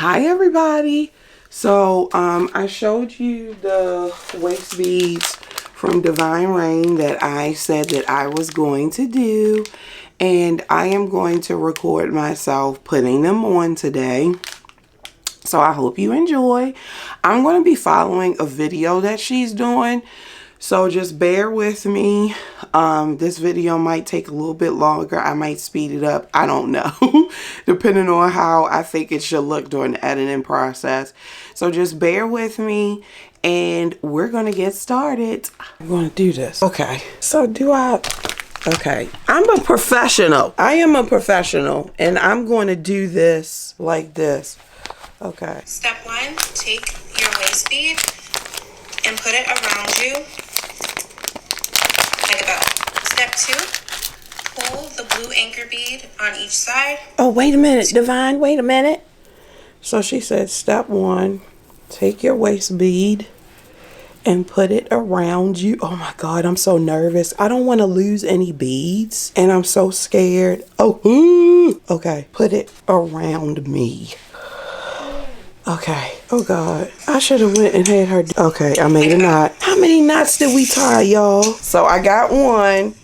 Hi everybody. So I showed you the waist beads from Raine that I said that I was going to do, and I am going to record myself putting them on today. So I hope you enjoy. I'm going to be following a video that she's doing, so just bear with me. This video might take a little bit longer. I might speed it up. I don't know, depending on how I think it should look during the editing process. So just bear with me and we're going to get started. I'm going to do this. Okay. So okay. I'm a professional. I am a professional and I'm going to do this like this. Okay. Step 1, take your waist bead and put it around you like a bell. Step 2, pull the blue anchor bead on each side. Oh, wait a minute, Divine, wait a minute. So she said, step 1, take your waist bead and put it around you. Oh my God, I'm so nervous. I don't want to lose any beads and I'm so scared. Oh, ooh. Okay, put it around me. Okay. Oh God. I should have went and had her. Okay, I made a knot. How many knots did we tie, y'all? So I got one.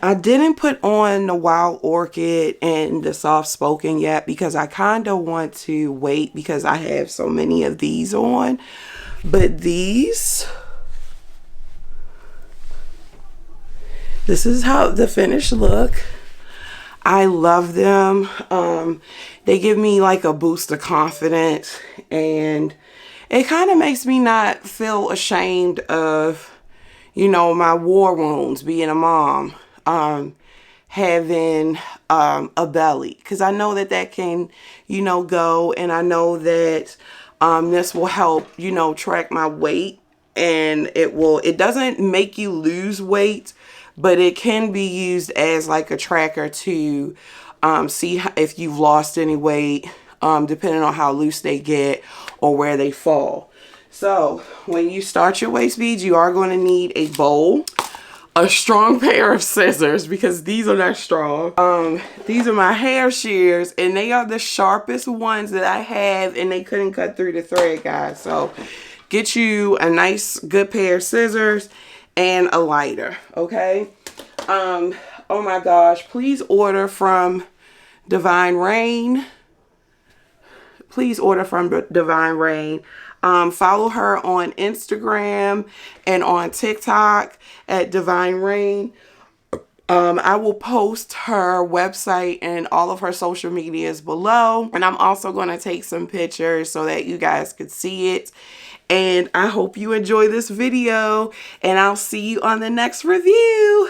I didn't put on the Wild Orchid and the Soft Spoken yet because I kind of want to wait because I have so many of these on. But this is how the finished look. I love them. They give me like a boost of confidence, and it kind of makes me not feel ashamed of, you know, my war wounds, being a mom, having a belly, because I know that can, you know, go, and I know that this will help, you know, track my weight, and it doesn't make you lose weight, but it can be used as like a tracker to see if you've lost any weight, depending on how loose they get or where they fall. So when you start your waist beads, you are going to need a bowl, a strong pair of scissors, because these are not strong. These are my hair shears, and they are the sharpest ones that I have, and they couldn't cut through the thread, guys. So get you a nice good pair of scissors and a lighter, okay? Oh my gosh, please order from Raine. Please order from Raine. Follow her on Instagram and on TikTok at Raine. I will post her website and all of her social medias below. And I'm also going to take some pictures so that you guys could see it. And I hope you enjoy this video, and I'll see you on the next review.